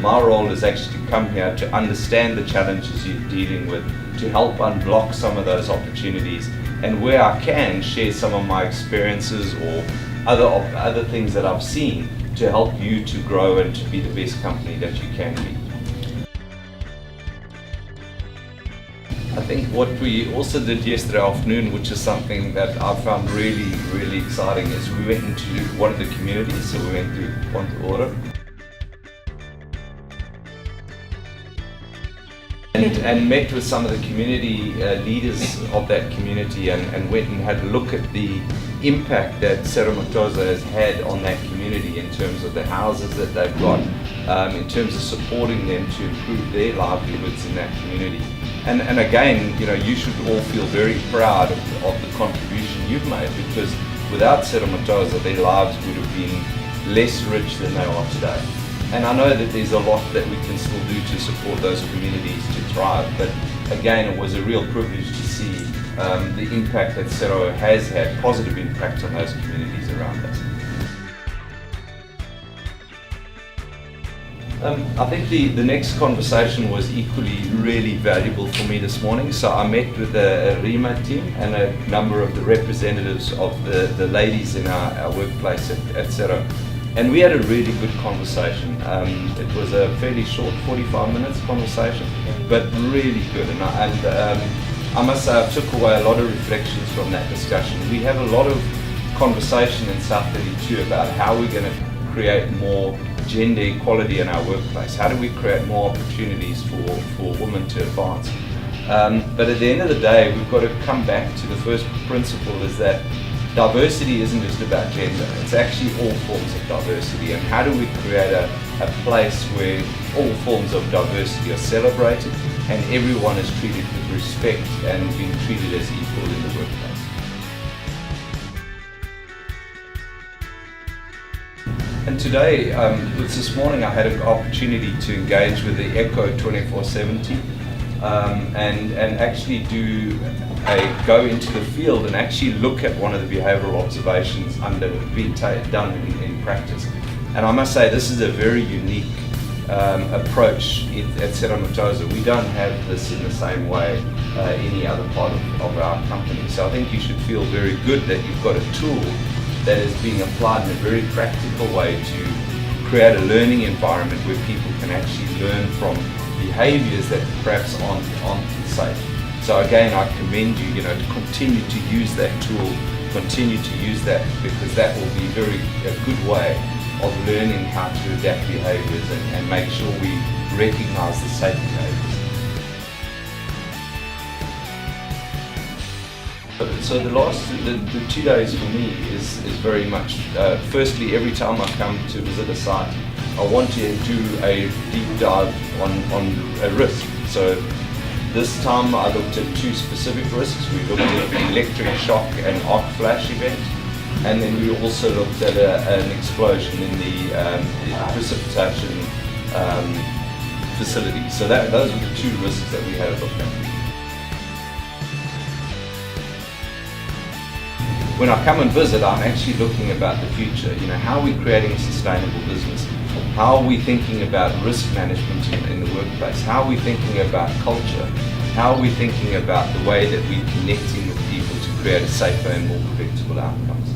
My role is actually to come here to understand the challenges you're dealing with, to help unblock some of those opportunities, and where I can share some of my experiences or other things that I've seen to help you to grow and to be the best company that you can be. I think what we also did yesterday afternoon, which is something that I found really, really exciting, is we went into one of the communities, so we went to Ponte Oro. And met with some of the community leaders of that community and went and had a look at the impact that Cerro Matoso has had on that community in terms of the houses that they've got, in terms of supporting them to improve their livelihoods in that community. And again, you should all feel very proud of the contribution you've made, because without Cerro Matoso, their lives would have been less rich than they are today. And I know that there's a lot that we can still do to support those communities to thrive, but again, it was a real privilege to see the impact that Cerro has had, positive impact on those communities around us. I think the next conversation was equally really valuable for me this morning. So I met with the RIMA team and a number of the representatives of the ladies in our workplace at Cerro. And we had a really good conversation. It was a fairly short 45 minutes conversation, but really good. And I must say I took away a lot of reflections from that discussion. We have a lot of conversation in South 32 about how we're going to create more gender equality in our workplace. How do we create more opportunities for women to advance? But at the end of the day, we've got to come back to the first principle, is that diversity isn't just about gender, it's actually all forms of diversity. And how do we create a place where all forms of diversity are celebrated and everyone is treated with respect and being treated as equal in the workplace? And today, this morning, I had an opportunity to engage with the ECHO 24/7 team and actually go into the field and actually look at one of the behavioural observations being done in practice. And I must say, this is a very unique approach at Cerro Matoso. We don't have this in the same way any other part of our company. So I think you should feel very good that you've got a tool that is being applied in a very practical way to create a learning environment where people can actually learn from behaviours that perhaps aren't safe. So again, I commend you, to continue to use that tool, continue to use that, because that will be a good way of learning how to adapt behaviours and make sure we recognise the safe behaviours. So the 2 days for me is very much, firstly, every time I come to visit a site, I want to do a deep dive on a risk. So this time I looked at 2 specific risks. We looked at the electric shock and arc flash event, and then we also looked at an explosion in the precipitation facility. So those were the 2 risks that we had a look at. When I come and visit, I'm actually looking about the future. How are we creating a sustainable business? How are we thinking about risk management in the workplace? How are we thinking about culture? How are we thinking about the way that we're connecting with people to create a safer and more predictable outcomes?